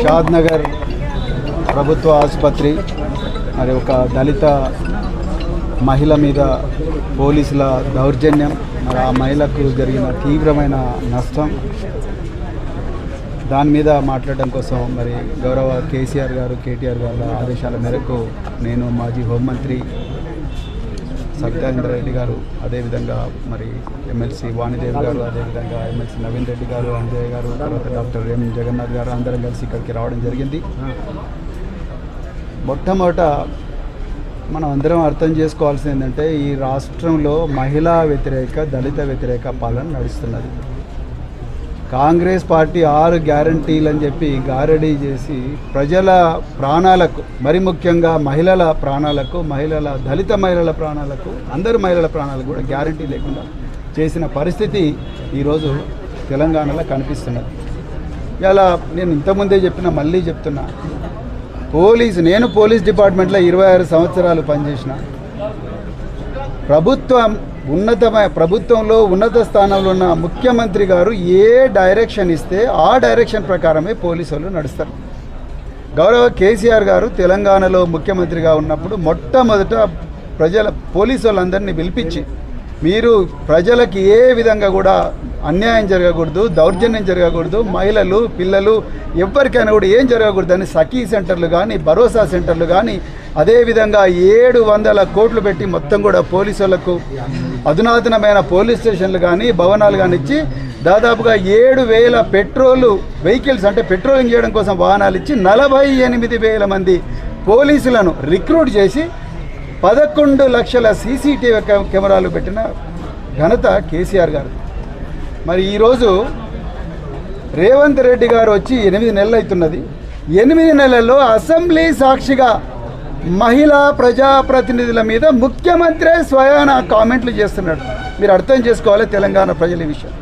షాద్నగర్ ప్రభుత్వ ఆసుపత్రి మరి ఒక దళిత మహిళ మీద పోలీసుల దౌర్జన్యం, మరి ఆ మహిళకు జరిగిన తీవ్రమైన నష్టం, దాని మీద మాట్లాడడం కోసం మరి గౌరవ కేసీఆర్ గారు, కేటీఆర్ గారి ఆదేశాల మేరకు నేను మాజీ హోంమంత్రి సత్యేంద్ర రెడ్డి గారు, అదేవిధంగా మరి ఎమ్మెల్సీ వాణిదేవి గారు, అదేవిధంగా ఎమ్మెల్సీ నవీన్ రెడ్డి గారు, అంజయ్ గారు, తర్వాత డాక్టర్ ఎం జగన్నాథ్ గారు అందరం కలిసి ఇక్కడికి రావడం జరిగింది. మొట్టమొదట మనం అందరం అర్థం చేసుకోవాల్సింది ఏంటంటే ఈ రాష్ట్రంలో మహిళా వ్యతిరేక, దళిత వ్యతిరేక పాలన నడుస్తున్నది. కాంగ్రెస్ పార్టీ 6 గ్యారంటీలు అని చెప్పి గారడీ చేసి ప్రజల ప్రాణాలకు, మరి ముఖ్యంగా మహిళల ప్రాణాలకు, దళిత మహిళల ప్రాణాలకు, అందరు మహిళల ప్రాణాలకు కూడా గ్యారంటీ లేకుండా చేసిన పరిస్థితి ఈరోజు తెలంగాణలో కనిపిస్తున్నది. ఇలా నేను ఇంతకుముందే చెప్పిన, మళ్ళీ చెప్తున్నా, నేను పోలీస్ డిపార్ట్మెంట్లో 26 సంవత్సరాలు పనిచేసిన, ప్రభుత్వంలో ఉన్నత స్థానంలో ఉన్న ముఖ్యమంత్రి గారు ఏ డైరెక్షన్ ఇస్తే ఆ డైరెక్షన్ ప్రకారమే పోలీసు వాళ్ళు నడుస్తారు. గౌరవ కేసీఆర్ గారు తెలంగాణలో ముఖ్యమంత్రిగా ఉన్నప్పుడు మొట్టమొదట పోలీసు వాళ్ళందరినీ పిలిపించి, మీరు ప్రజలకి ఏ విధంగా కూడా అన్యాయం జరగకూడదు, దౌర్జన్యం జరగకూడదు, మహిళలు, పిల్లలు ఎవరికైనా కూడా ఏం జరగకూడదని సఖీ సెంటర్లు కానీ, భరోసా సెంటర్లు కానీ, అదేవిధంగా 700 కోట్లు పెట్టి మొత్తం కూడా పోలీసు వాళ్ళకు అధునాతనమైన పోలీస్ స్టేషన్లు కానీ, భవనాలు కానీ ఇచ్చి దాదాపుగా 7,000 పెట్రోల్ వెహికల్స్, అంటే పెట్రోలింగ్ చేయడం కోసం వాహనాలు ఇచ్చి 48,000 మంది పోలీసులను రిక్రూట్ చేసి 11 లక్షల సీసీటీవీ కెమెరాలు పెట్టిన ఘనత కేసీఆర్ గారు. మరి ఈరోజు రేవంత్ రెడ్డి గారు వచ్చి 8 నెలలు అవుతున్నది. 8 నెలల్లో అసెంబ్లీ సాక్షిగా మహిళా ప్రజాప్రతినిధుల మీద ముఖ్యమంత్రి స్వయాన కామెంట్లు చేస్తున్నాడు. మీరు అర్థం చేసుకోవాలి తెలంగాణ ప్రజల విషయం.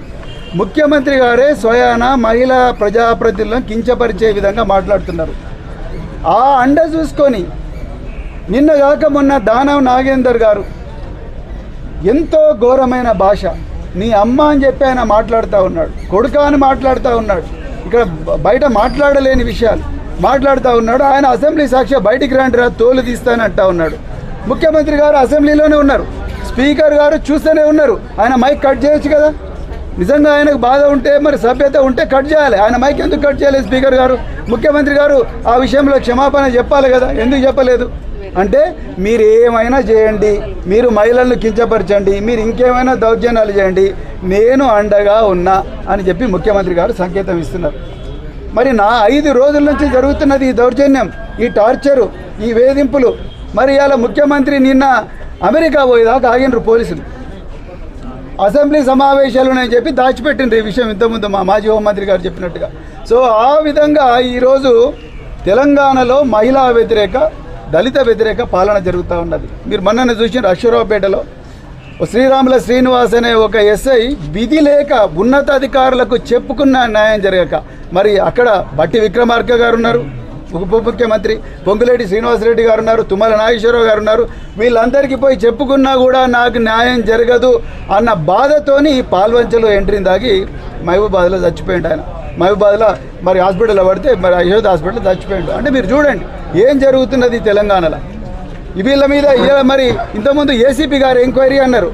ముఖ్యమంత్రి గారే స్వయాన మహిళా ప్రజాప్రతినిధులను కించపరిచే విధంగా మాట్లాడుతున్నారు. ఆ అండ చూసుకొని నిన్న కాక మొన్న దానం నాగేందర్ గారు ఎంతో ఘోరమైన భాష, నీ అమ్మ అని చెప్పి ఆయన మాట్లాడుతూ ఉన్నాడు, కొడుక అని మాట్లాడుతూ ఉన్నాడు, ఇక్కడ బయట మాట్లాడలేని విషయాలు మాట్లాడుతూ ఉన్నాడు. ఆయన అసెంబ్లీ సాక్షి బయటికి రండిరా తోలు తీస్తానంటా ఉన్నాడు. ముఖ్యమంత్రి గారు అసెంబ్లీలోనే ఉన్నారు, స్పీకర్ గారు చూస్తూనే ఉన్నారు. ఆయన మైక్ కట్ చేయొచ్చు కదా, నిజంగా ఆయనకు బాధ ఉంటే, మరి సభ్యత ఉంటే కట్ చేయాలి. ఆయన మైక్ ఎందుకు కట్ చేయలేదు స్పీకర్ గారు? ముఖ్యమంత్రి గారు ఆ విషయంలో క్షమాపణ చెప్పాలి కదా, ఎందుకు చెప్పలేదు? అంటే మీరు ఏమైనా చేయండి, మీరు మహిళలను కించపరచండి, మీరు ఇంకేమైనా దౌర్జన్యాలు చేయండి, నేను అండగా ఉన్నా అని చెప్పి ముఖ్యమంత్రి గారు సంకేతం ఇస్తున్నారు. మరి 5 రోజుల నుంచి జరుగుతున్నది ఈ దౌర్జన్యం, ఈ టార్చరు, ఈ వేధింపులు. మరి ఇలా ముఖ్యమంత్రి నిన్న అమెరికా పోయేదాకా ఆగినరు పోలీసులు. అసెంబ్లీ సమావేశాలు అని చెప్పి దాచిపెట్టిండ్రు ఈ విషయం ఇంతకుముందు మా మాజీ హోంమంత్రి గారు చెప్పినట్టుగా. సో ఆ విధంగా ఈరోజు తెలంగాణలో మహిళా వ్యతిరేక, దళిత వ్యతిరేక పాలన జరుగుతూ ఉన్నది. మీరు మొన్న చూసిన అశ్వరావుపేటలో శ్రీరాముల శ్రీనివాస్ అనే ఒక ఎస్ఐ విధి లేక ఉన్నతాధికారులకు చెప్పుకున్న న్యాయం జరగక, మరి అక్కడ బట్టి విక్రమార్క గారు ఉన్నారు, ఉప ముఖ్యమంత్రి పొంగులేటి శ్రీనివాసరెడ్డి గారు ఉన్నారు, తుమ్మల నాగేశ్వరరావు గారు ఉన్నారు. వీళ్ళందరికీ పోయి చెప్పుకున్నా కూడా నాకు న్యాయం జరగదు అన్న బాధతోని పాల్వంచలో ఎంట్రీని దాగి మహబూబాద్లో చచ్చిపోయిండు. ఆయన మహబూబాద్లో మరి హాస్పిటల్లో పడితే మరి యశోద హాస్పిటల్లో చచ్చిపోయిండు. అంటే మీరు చూడండి ఏం జరుగుతున్నది తెలంగాణలో. వీళ్ళ మీద మరి ఇంతకుముందు ఏసీపీ గారు ఎంక్వైరీ అన్నారు.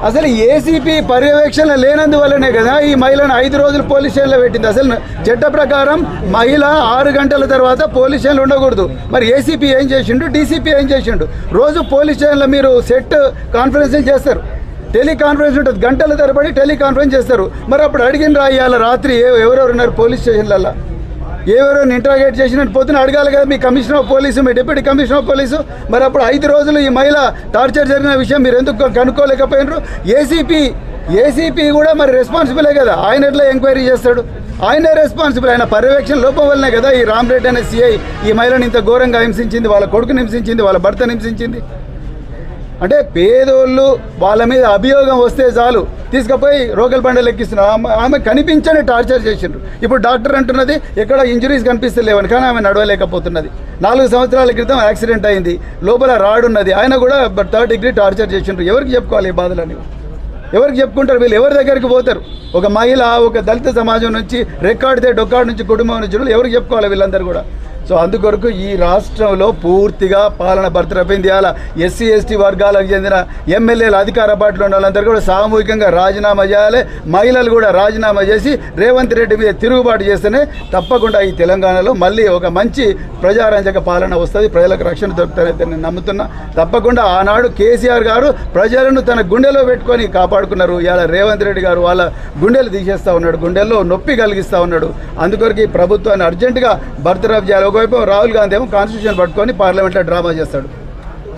అసలు ఏసీపీ పర్యవేక్షణ లేనందువల్లనే కదా ఈ మహిళను 5 రోజులు పోలీస్ స్టేషన్లో పెట్టింది. అసలు చట్ట ప్రకారం మహిళ 6 గంటల తర్వాత పోలీస్ స్టేషన్లో ఉండకూడదు. మరి ఏసీపీ ఏం చేసిండు, డీసీపీ ఏం చేసిండు? రోజు పోలీస్ స్టేషన్లో మీరు సెట్ కాన్ఫరెన్స్లు చేస్తారు, టెలికాన్ఫరెన్స్ ఉంటుంది, గంటల తరబడి టెలికాన్ఫరెన్స్ చేస్తారు. మరి అప్పుడు అడిగిన ఇవాళ రాత్రి ఎవరెవరు ఉన్నారు పోలీస్ స్టేషన్లలో, ఎవరెవరిని ఇంట్రాగేట్ చేసినట్టు పొద్దున అడగాలి కదా మీ కమిషనర్ ఆఫ్ పోలీసు, మీ డిప్యూటీ కమిషనర్ ఆఫ్ పోలీసు. మరి అప్పుడు 5 రోజులు ఈ మహిళ టార్చర్ జరిగిన విషయం మీరు ఎందుకు కనుక్కోలేకపోయినారు? ఏసీపీ కూడా మరి రెస్పాన్సిబులే కదా, ఆయన ఎట్లా ఎంక్వైరీ చేస్తాడు? ఆయనే రెస్పాన్సిబుల్. ఆయన పర్యవేక్షణ లోపం వల్లనే కదా ఈ రామరెడ్డి అనే సిఐ ఈ మహిళను ఇంత ఘోరంగా హింసించింది, వాళ్ళ కొడుకుని హింసించింది, వాళ్ళ భర్తను హింసించింది. అంటే పేదోళ్ళు వాళ్ళ మీద అభియోగం వస్తే చాలు తీసుకుపోయి రోకల్ బండలు ఎక్కిస్తున్నారు. ఆమె కనిపించని టార్చర్ చేసిండ్రు. ఇప్పుడు డాక్టర్ అంటున్నది ఎక్కడ ఇంజరీస్ కనిపిస్తలేవని, కానీ ఆమె నడవలేకపోతున్నది. 4 సంవత్సరాల క్రితం యాక్సిడెంట్ అయింది, లోపల రాడ్ ఉన్నది, ఆయన కూడా 3rd డిగ్రీ టార్చర్ చేసిండ్రు. ఎవరికి చెప్పుకోవాలి ఈ బాధలని? ఎవరికి చెప్పుకుంటారు? వీళ్ళు ఎవరి దగ్గరికి పోతారు? ఒక మహిళ, ఒక దళిత సమాజం నుంచి, రెక్కాడితే డొక్కాడు నుంచి, కుటుంబం నుంచి ఎవరికి చెప్పుకోవాలి వీళ్ళందరూ కూడా? సో అందుకొరకు ఈ రాష్ట్రంలో పూర్తిగా పాలన బర్తరపోయింది. అలా ఎస్సీ ఎస్టీ వర్గాలకు చెందిన ఎమ్మెల్యేలు అధికార పార్టీలో ఉన్న వాళ్ళందరూ కూడా సామూహికంగా రాజీనామా చేయాలి. మహిళలు కూడా రాజీనామా చేసి రేవంత్ రెడ్డి మీద తిరుగుబాటు చేస్తేనే తప్పకుండా ఈ తెలంగాణలో మళ్ళీ ఒక మంచి ప్రజారంజక పాలన వస్తుంది, ప్రజలకు రక్షణ దొరుకుతారైతే నేను నమ్ముతున్నా. తప్పకుండా ఆనాడు కేసీఆర్ గారు ప్రజలను తన గుండెలో పెట్టుకొని కాపాడుకున్నారు. ఇవాళ రేవంత్ రెడ్డి గారు వాళ్ళ గుండెలు తీసేస్తూ ఉన్నాడు, గుండెల్లో నొప్పి కలిగిస్తూ ఉన్నాడు. అందుకొరకు ఈ ప్రభుత్వాన్ని అర్జెంటుగా బర్తరఫ్ చేయాలి. ఒకవైపు రాహుల్ గాంధీ ఏమో కాన్స్టిట్యూషన్ పట్టుకొని పార్లమెంట్లో డ్రామా చేస్తాడు.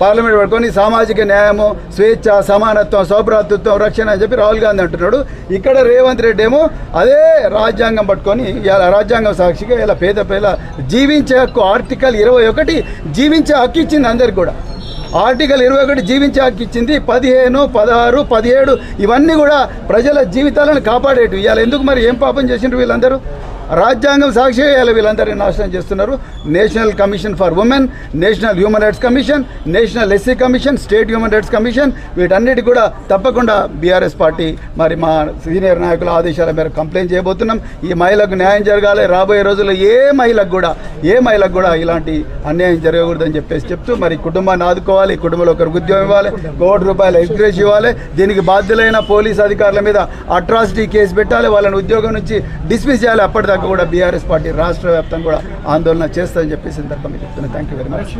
పార్లమెంట్ పట్టుకొని సామాజిక న్యాయము, స్వేచ్ఛ, సమానత్వం, సౌభ్రాతృత్వం, రక్షణ అని చెప్పి రాహుల్ గాంధీ అంటున్నాడు. ఇక్కడ రేవంత్ రెడ్డి ఏమో అదే రాజ్యాంగం పట్టుకొని ఇలా రాజ్యాంగం సాక్షిగా ఇలా పేద జీవించే హక్కు ఆర్టికల్ 21 జీవించే హక్కు ఇచ్చింది అందరికి కూడా. ఆర్టికల్ 21 జీవించే హక్కు ఇచ్చింది. 15, 16, 17 ఇవన్నీ కూడా ప్రజల జీవితాలను కాపాడేటివి. ఇవాళ ఎందుకు మరి ఏం పాపం చేసిండ్రు వీళ్ళందరూ? రాజ్యాంగం సాక్షిగా ఇవాళ వీళ్ళందరినీ నాశనం చేస్తున్నారు. National commission for women, national human rights commission, national SC commission, state human rights commission వీటన్నిటి కూడా తప్పకుండా బీఆర్ఎస్ పార్టీ మరి మా సీనియర్ నాయకుల ఆదేశాల మేరకు కంప్లైంట్ చేయబోతున్నాం. ఈ మహిళకు న్యాయం జరగాలి. రాబోయే రోజుల్లో ఏ మహిళకు కూడా ఇలాంటి అన్యాయం జరగకూడదని చెప్తూ మరి కుటుంబాన్ని ఆదుకోవాలి, కుటుంబంలో ఒకరికి ఉద్యోగం ఇవ్వాలి, ₹1 ఎక్స్గ్రేస్ ఇవ్వాలి. దీనికి బాధ్యులైన పోలీస్ అధికారుల మీద అట్రాసిటీ కేసు పెట్టాలి, వాళ్ళని ఉద్యోగం నుంచి డిస్మిస్ చేయాలి. అప్పటిదాకా కూడా బీఆర్ఎస్ పార్టీ రాష్ట్ర వ్యాప్తంగా కూడా ఆందోళన చేస్తుందని చెప్పేసి సందర్భంగా చెప్తున్నాను. Thank you very much.